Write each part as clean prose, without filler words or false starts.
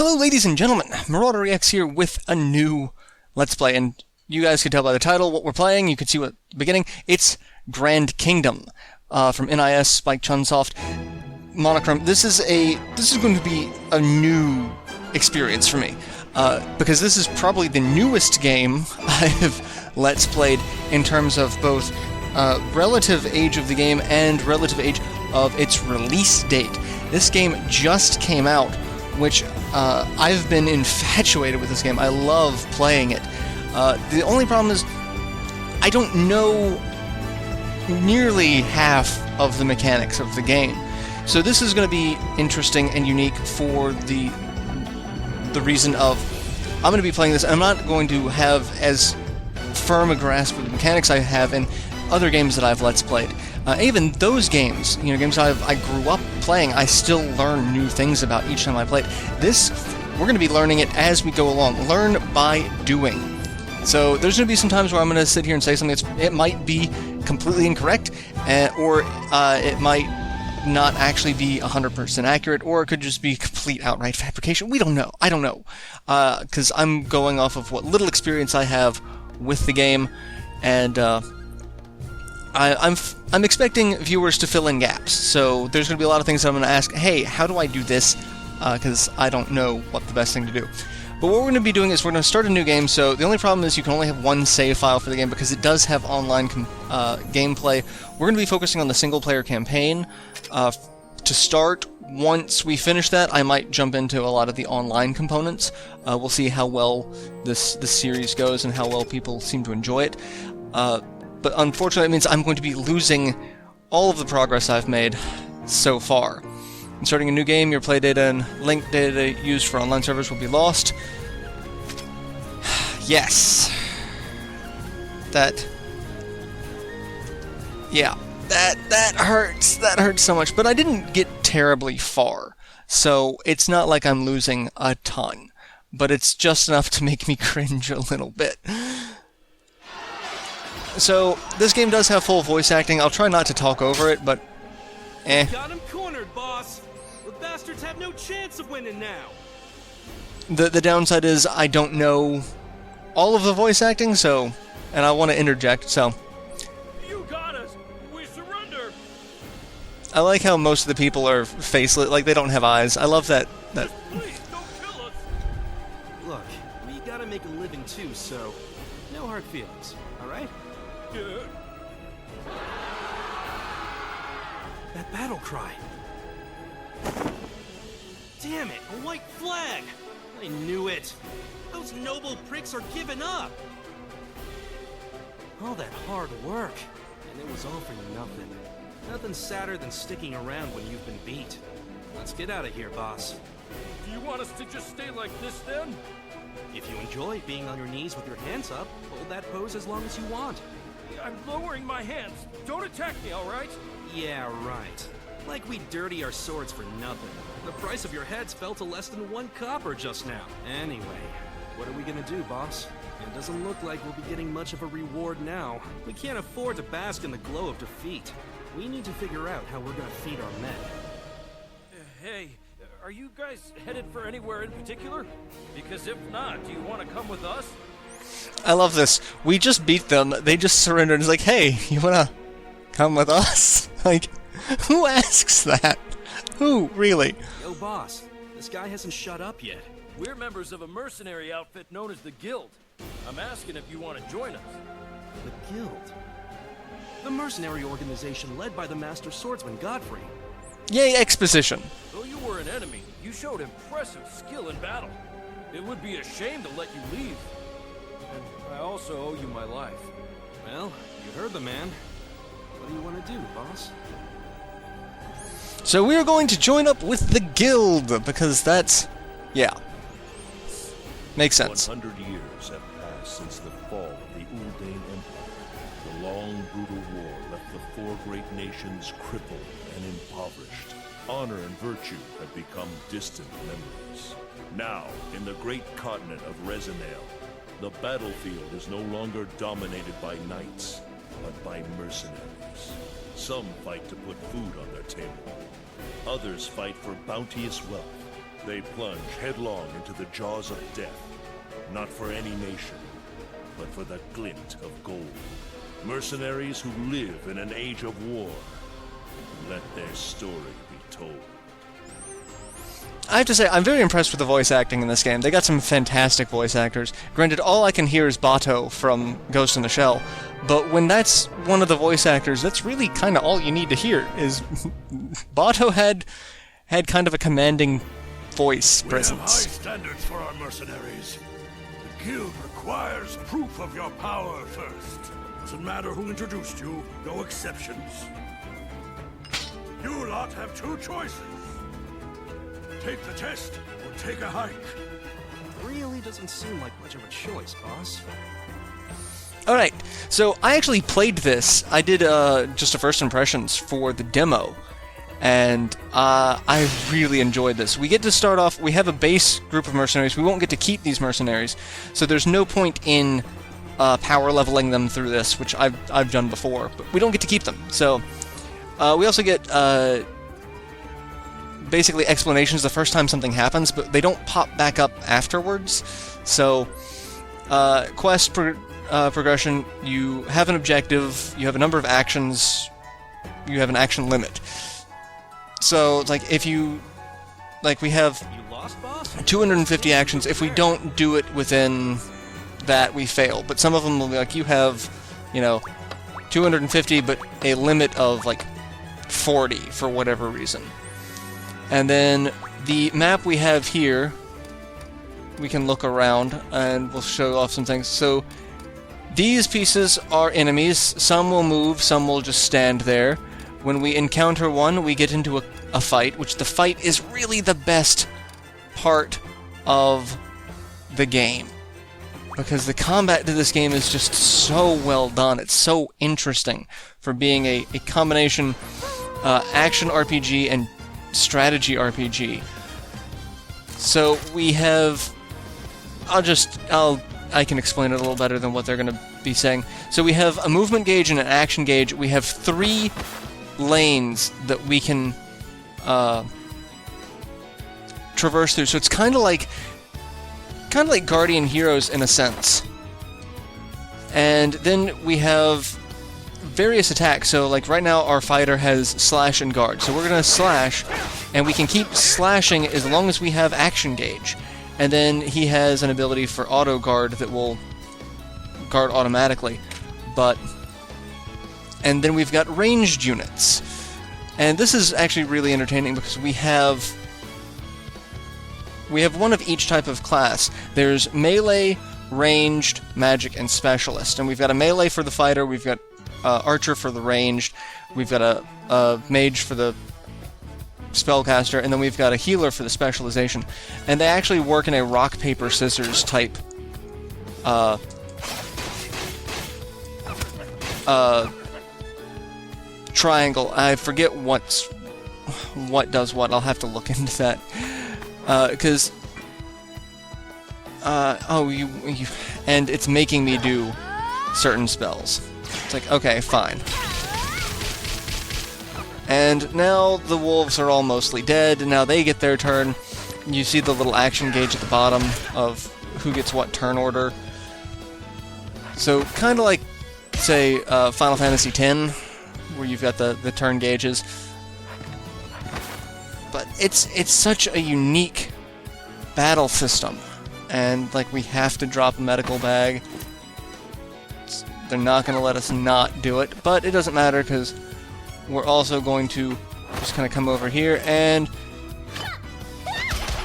Hello ladies and gentlemen, MarauderEX here with a new Let's Play, and you guys can tell by the title what we're playing. You can see what the beginning. It's Grand Kingdom from NIS, Spike Chunsoft, Monochrome. This is going to be a new experience for me, because this is probably the newest game I have Let's Played in terms of both relative age of the game and relative age of its release date. This game just came out, which I've been infatuated with this game. I love playing it. The only problem is I don't know nearly half of the mechanics of the game. So this is going to be interesting and unique for the reason of I'm going to be playing this, and I'm not going to have as firm a grasp of the mechanics I have in other games that I've Let's Played. Even those games, games I grew up playing, I still learn new things about each time I play it. This, we're going to be learning it as we go along. Learn by doing. So there's going to be some times where I'm going to sit here and say something it might be completely incorrect, or it might not actually be 100% accurate, or it could just be complete outright fabrication. We don't know. I don't know. Because I'm going off of what little experience I have with the game, and I'm expecting viewers to fill in gaps, so there's going to be a lot of things that I'm going to ask, hey, how do I do this? Because I don't know what the best thing to do. But what we're going to be doing is we're going to start a new game, so the only problem is you can only have one save file for the game because it does have online gameplay. We're going to be focusing on the single-player campaign to start. Once we finish that, I might jump into a lot of the online components. We'll see how well this series goes and how well people seem to enjoy it. But unfortunately, it means I'm going to be losing all of the progress I've made so far. In starting a new game, your play data and link data used for online servers will be lost. Yes. That hurts. That hurts so much. But I didn't get terribly far, so it's not like I'm losing a ton. But it's just enough to make me cringe a little bit. So, this game does have full voice acting. I'll try not to talk over it, but Got him cornered, boss. The bastards have no chance of winning now. The downside is I don't know all of the voice acting, so, and I want to interject, so. You got us. We surrender. I like how most of the people are faceless, like they don't have eyes. I love that. Just please don't kill us. Look, we gotta make a living too, so no hard feelings, all right? That battle cry. Damn it, a white flag! I knew it. Those noble pricks are giving up. All that hard work, and it was all for nothing. Nothing sadder than sticking around when you've been beat. Let's get out of here, boss. Do you want us to just stay like this then? If you enjoy being on your knees with your hands up, hold that pose as long as you want. I'm lowering my hands. Don't attack me, all right? Yeah, right. Like we dirty our swords for nothing. The price of your heads fell to less than 1 copper just now. Anyway, what are we gonna do, boss? It doesn't look like we'll be getting much of a reward now. We can't afford to bask in the glow of defeat. We need to figure out how we're gonna feed our men. Hey, are you guys headed for anywhere in particular? Because if not, do you want to come with us? I love this. We just beat them. They just surrendered. It's like, hey, you wanna come with us? Like, who asks that? Who, really? Yo, boss. This guy hasn't shut up yet. We're members of a mercenary outfit known as the Guild. I'm asking if you want to join us. The Guild? The mercenary organization led by the Master Swordsman Godfrey. Yay, exposition. Though you were an enemy, you showed impressive skill in battle. It would be a shame to let you leave. And I also owe you my life. Well, you heard the man. What do you want to do, boss? So we're going to join up with the Guild, because that's, yeah, makes sense. 100 years have passed since the fall of the Uldein Empire. The long, brutal war left the 4 great nations crippled and impoverished. Honor and virtue have become distant memories. Now, in the great continent of Resonail, the battlefield is no longer dominated by knights, but by mercenaries. Some fight to put food on their table. Others fight for bounteous wealth. They plunge headlong into the jaws of death, not for any nation, but for the glint of gold. Mercenaries who live in an age of war. Let their story be told. I have to say, I'm very impressed with the voice acting in this game. They got some fantastic voice actors. Granted, all I can hear is Bato from Ghost in the Shell, but when that's one of the voice actors, that's really kind of all you need to hear, is Bato had kind of a commanding voice presence. We have high standards for our mercenaries. The guild requires proof of your power first. Doesn't matter who introduced you, no exceptions. You lot have two choices. Take the test, or take a hike. Really doesn't seem like much of a choice, boss. Alright, so I actually played this. I did just a first impressions for the demo, and I really enjoyed this. We get to start off, we have a base group of mercenaries. We won't get to keep these mercenaries, so there's no point in power leveling them through this, which I've done before, but we don't get to keep them. So we also get basically explanations the first time something happens, but they don't pop back up afterwards. So quest progression, you have an objective, you have a number of actions, you have an action limit. So it's like if you, like we have You lost, boss? 250 actions. If we don't do it within that, we fail. But some of them will be like, you have, 250, but a limit of like 40 for whatever reason. And then the map we have here, we can look around and we'll show off some things. So these pieces are enemies. Some will move, some will just stand there. When we encounter one, we get into a fight, which the fight is really the best part of the game. Because the combat to this game is just so well done. It's so interesting for being a combination action RPG and strategy RPG. So we have... I can explain it a little better than what they're going to be saying. So we have a movement gauge and an action gauge. We have 3 lanes that we can traverse through. So it's kind of like Guardian Heroes in a sense. And then we have various attacks. So like right now our fighter has slash and guard. So we're going to slash, and we can keep slashing as long as we have action gauge. And then he has an ability for auto guard that will guard automatically. And then we've got ranged units. And this is actually really entertaining because we have one of each type of class. There's melee, ranged, magic, and specialist. And we've got a melee for the fighter, we've got archer for the ranged, we've got a mage for the spellcaster, and then we've got a healer for the specialization. And they actually work in a rock, paper, scissors type triangle. I forget what does what. I'll have to look into that. Because and it's making me do certain spells. It's like, okay, fine. And now the wolves are all mostly dead, and now they get their turn. You see the little action gauge at the bottom of who gets what turn order. So kind of like, say, Final Fantasy X, where you've got the turn gauges. But it's such a unique battle system, and like we have to drop a medical bag. They're not going to let us not do it, but it doesn't matter because we're also going to just kind of come over here and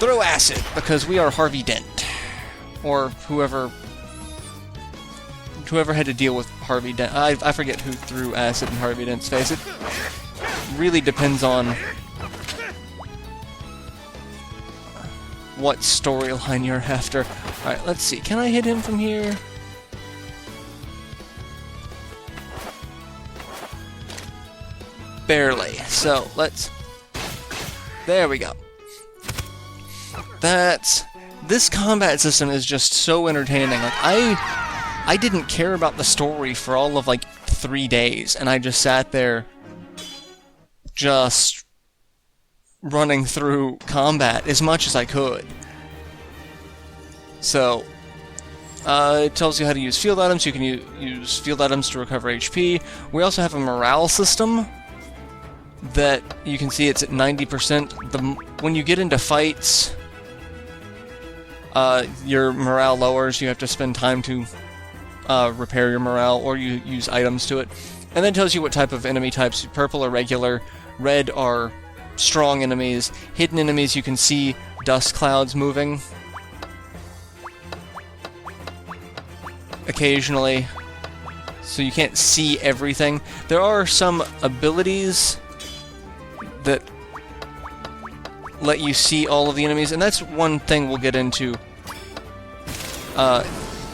throw acid, because we are Harvey Dent, or whoever had to deal with Harvey Dent. I forget who threw acid in Harvey Dent's face. It really depends on what storyline you're after. Alright, let's see. Can I hit him from here? Barely. So, let's... There we go. This combat system is just so entertaining. Like, I didn't care about the story for all of, like, 3 days, and I just sat there just running through combat as much as I could. So, it tells you how to use field items. You can use field items to recover HP. We also have a morale system that you can see it's at 90%. When you get into fights, your morale lowers. You have to spend time to repair your morale, or you use items to it. And then it tells you what type of enemy types. Purple are regular, red are strong enemies, hidden enemies you can see dust clouds moving occasionally, so you can't see everything. There are some abilities that let you see all of the enemies, and that's one thing we'll get into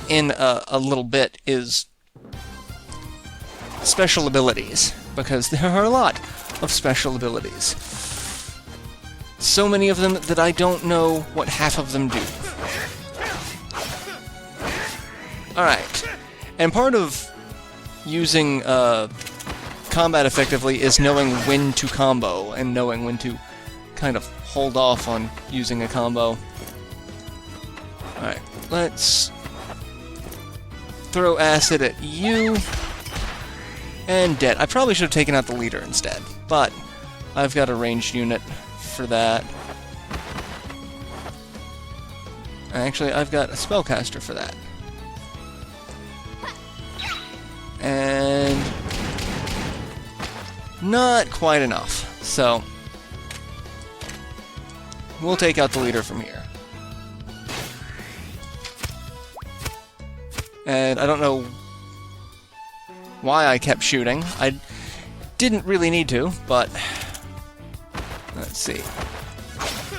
in a little bit, is special abilities, because there are a lot of special abilities. So many of them that I don't know what half of them do. Alright, and part of using combat effectively is knowing when to combo, and knowing when to kind of hold off on using a combo. Alright, let's throw acid at you, and dead. I probably should have taken out the leader instead, but I've got a ranged unit for that. Actually, I've got a spellcaster for that. And not quite enough, so we'll take out the leader from here. And I don't know why I kept shooting. I didn't really need to, but let's see.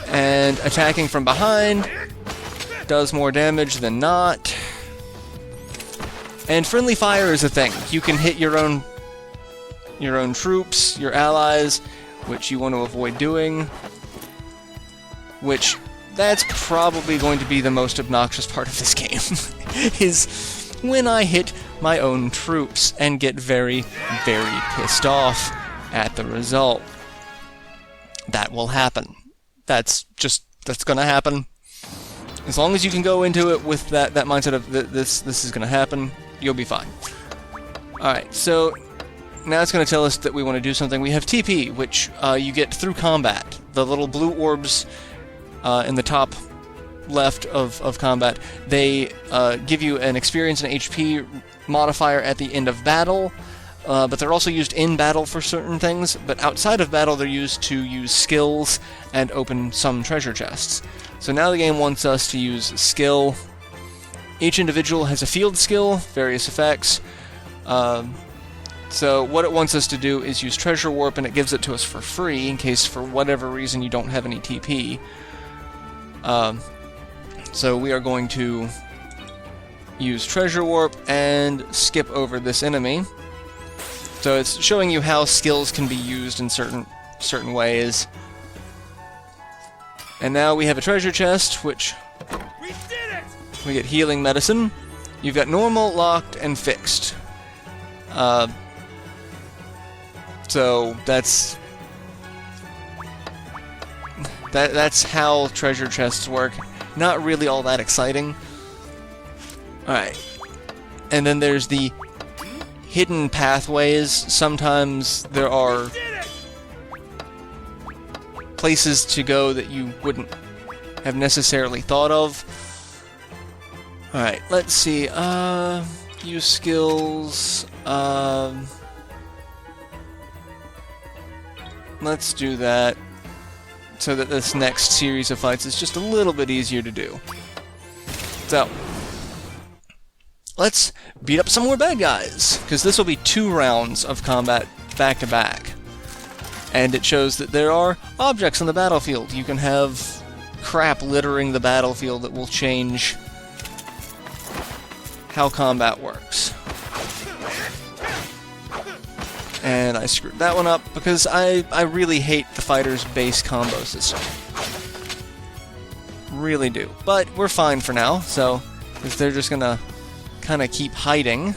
And attacking from behind does more damage than not. And friendly fire is a thing. You can hit your own troops, your allies, which you want to avoid doing. Which, that's probably going to be the most obnoxious part of this game, is when I hit my own troops and get very, very pissed off at the result. That will happen. That's gonna happen. As long as you can go into it with that mindset of this is gonna happen, you'll be fine. Alright, so now it's going to tell us that we want to do something. We have TP, which you get through combat. The little blue orbs in the top left of combat, they give you an experience and HP modifier at the end of battle, but they're also used in battle for certain things, but outside of battle they're used to use skills and open some treasure chests. So now the game wants us to use skill. Each individual has a field skill, various effects. So what it wants us to do is use Treasure Warp, and it gives it to us for free in case for whatever reason you don't have any TP. So we are going to use Treasure Warp and skip over this enemy. So it's showing you how skills can be used in certain ways. And now we have a treasure chest, which we get healing medicine. You've got normal, locked, and fixed. So that's how treasure chests work. Not really all that exciting. Alright. And then there's the hidden pathways. Sometimes there are places to go that you wouldn't have necessarily thought of. Alright, let's see. Use skills. Let's do that so that this next series of fights is just a little bit easier to do. So, let's beat up some more bad guys, because this will be 2 rounds of combat back to back. And it shows that there are objects on the battlefield. You can have crap littering the battlefield that will change how combat works. And I screwed that one up because I really hate the fighter's base combo system. Really do. But we're fine for now, so if they're just gonna kind of keep hiding.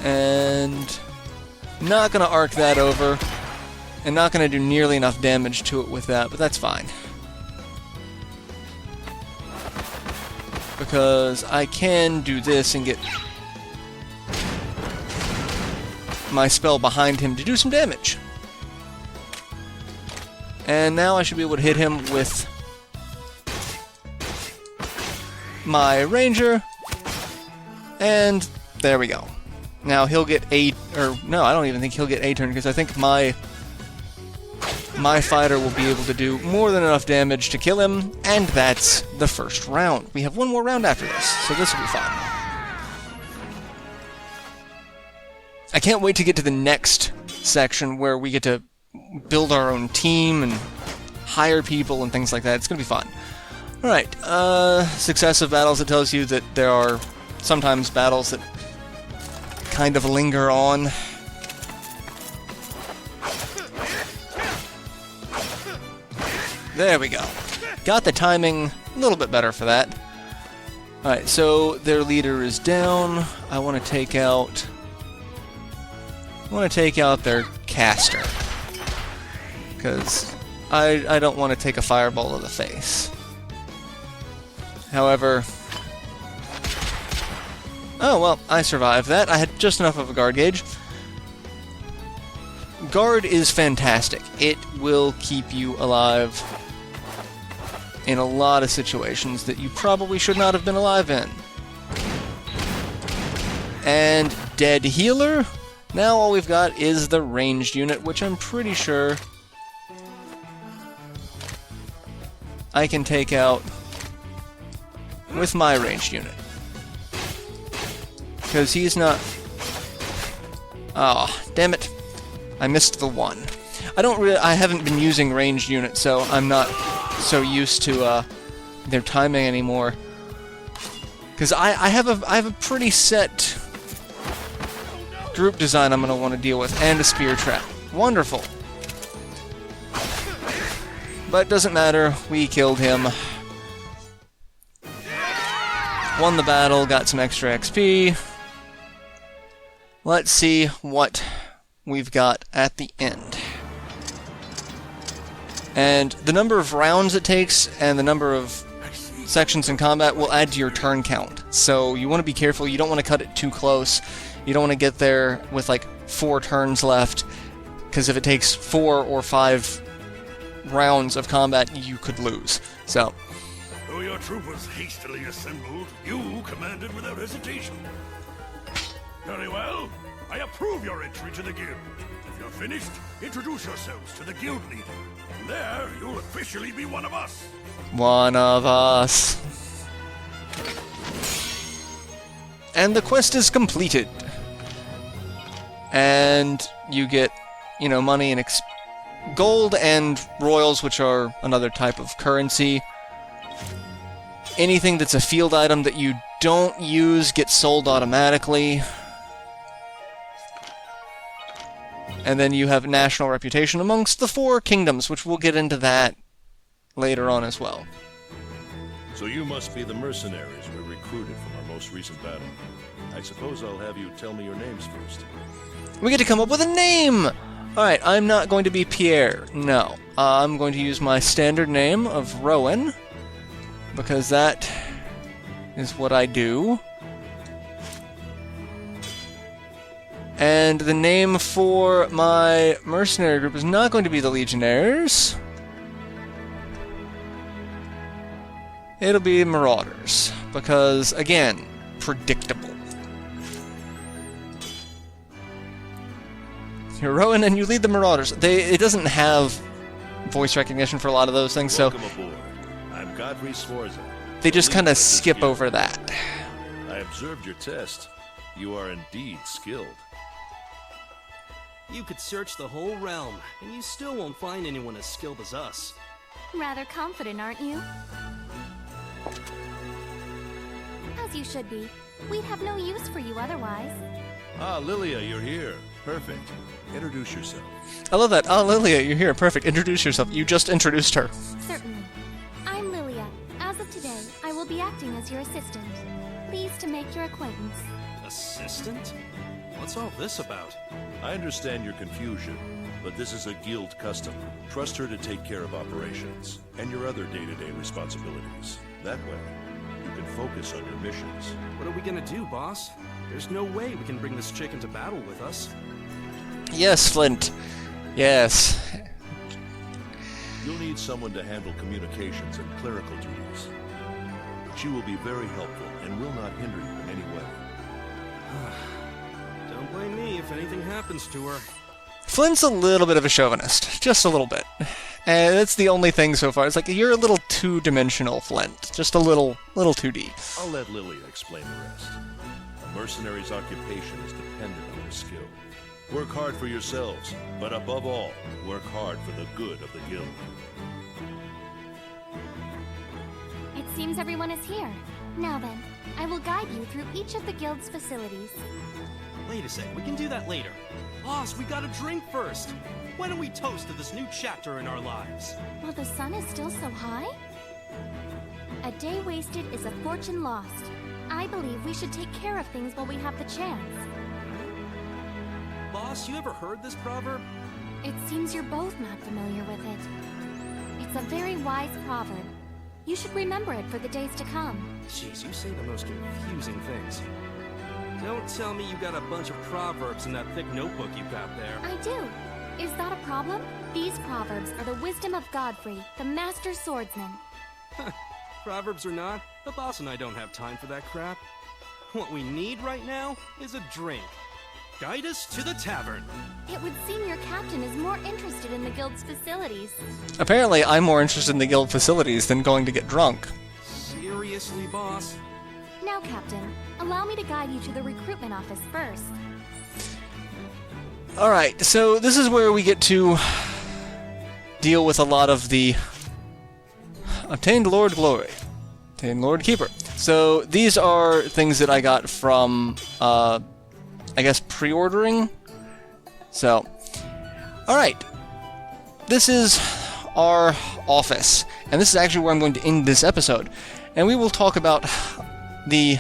And not gonna arc that over. And not going to do nearly enough damage to it with that, but that's fine. Because I can do this and get my spell behind him to do some damage. And now I should be able to hit him with my ranger. And there we go. Now he'll get a... or no, I don't even think he'll get a turn, because I think my fighter will be able to do more than enough damage to kill him, and that's the first round. We have one more round after this, so this will be fun. I can't wait to get to the next section where we get to build our own team and hire people and things like that. It's going to be fun. Alright, successive battles, it tells you that there are sometimes battles that kind of linger on. There we go. Got the timing a little bit better for that. Alright, so their leader is down. I want to take out their caster. Because I don't want to take a fireball to the face. However... oh, well, I survived that. I had just enough of a guard gauge. Guard is fantastic. It will keep you alive in a lot of situations that you probably should not have been alive in. And dead healer? Now all we've got is the ranged unit, which I'm pretty sure I can take out with my ranged unit. Because he's not... oh, damn it. I missed the one. I haven't been using ranged units, so I'm not so used to their timing anymore. Because I have a pretty set group design I'm going to want to deal with, and a spear trap. Wonderful. But it doesn't matter, we killed him. Won the battle, got some extra XP. Let's see what we've got at the end. And the number of rounds it takes and the number of sections in combat will add to your turn count. So you want to be careful, you don't want to cut it too close. You don't want to get there with like 4 turns left, because if it takes 4 or 5 rounds of combat, you could lose. So, Though your troopers hastily assembled, you commanded without hesitation. Very well. I approve your entry to the guild. If you're finished, introduce yourselves to the guild leader. And there, you'll officially be one of us. one of us. And the quest is completed. And you get, you know, money and gold and royals, which are another type of currency. Anything that's a field item that you don't use gets sold automatically. And then you have national reputation amongst the 4 kingdoms, which we'll get into that later on as well. So you must be the mercenaries we recruited from our most recent battle. I suppose I'll have you tell me your names first. We get to come up with a name! Alright, I'm not going to be Pierre. No. I'm going to use my standard name of Rowen, because that is what I do. And the name for my mercenary group is not going to be the Legionnaires. It'll be Marauders, because, again, predictable. You're Rowen and you lead the Marauders. It doesn't have voice recognition for a lot of those things, so Welcome aboard. I'm Godfrey Sforza. they just kind of skip over that. I observed your test. You are indeed skilled. You could search the whole realm, and you still won't find anyone as skilled as us. Rather confident, aren't you? As you should be. We'd have no use for you otherwise. Ah, Lilia, you're here. Perfect. Introduce yourself. I love that. Oh, Lilia, you're here. Perfect. Introduce yourself. You just introduced her. Certainly. I'm Lilia. As of today, I will be acting as your assistant. Pleased to make your acquaintance. Assistant? What's all this about? I understand your confusion, but this is a guild custom. Trust her to take care of operations and your other day-to-day responsibilities. That way, you can focus on your missions. What are we gonna do, boss? There's no way we can bring this chick into battle with us. Yes, Flint. Yes. You'll need someone to handle communications and clerical duties. But she will be very helpful and will not hinder you in any way. Don't blame me if anything happens to her. Flint's a little bit of a chauvinist. Just a little bit. And that's the only thing so far. It's like, you're a little two-dimensional, Flint. Just a little too deep. I'll let Lilia explain the rest. A mercenary's occupation is dependent on their skill. Work hard for yourselves, but above all, work hard for the good of the guild. It seems everyone is here. Now then, I will guide you through each of the guild's facilities. Wait a sec, we can do that later. Boss, we gotta drink first. Why don't we toast to this new chapter in our lives? While the sun is still so high? A day wasted is a fortune lost. I believe we should take care of things while we have the chance. Boss, you ever heard this proverb? It seems you're both not familiar with it. It's a very wise proverb. You should remember it for the days to come. Jeez, you say the most confusing things. Don't tell me you got a bunch of proverbs in that thick notebook you got there. I do. Is that a problem? These proverbs are the wisdom of Godfrey, the master swordsman. Proverbs or not, the boss and I don't have time for that crap. What we need right now is a drink. Guide us to the tavern. It would seem your captain is more interested in the guild's facilities. Apparently, I'm more interested in the guild facilities than going to get drunk. Seriously, boss? Now, Captain, allow me to guide you to the recruitment office first. Alright, so this is where we get to deal with a lot of the Obtained Lord Glory. Obtained Lord Keeper. So these are things that I got from, I guess, pre-ordering. So, alright. This is our office. And this is actually where I'm going to end this episode. And we will talk about the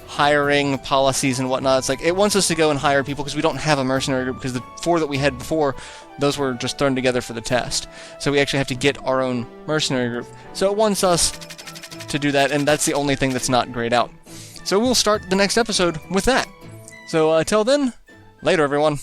hiring policies and whatnot. It's like, it wants us to go and hire people because we don't have a mercenary group, because the 4 that we had before, those were just thrown together for the test. So we actually have to get our own mercenary group. So it wants us to do that, and that's the only thing that's not grayed out. So we'll start the next episode with that. So till then, later everyone.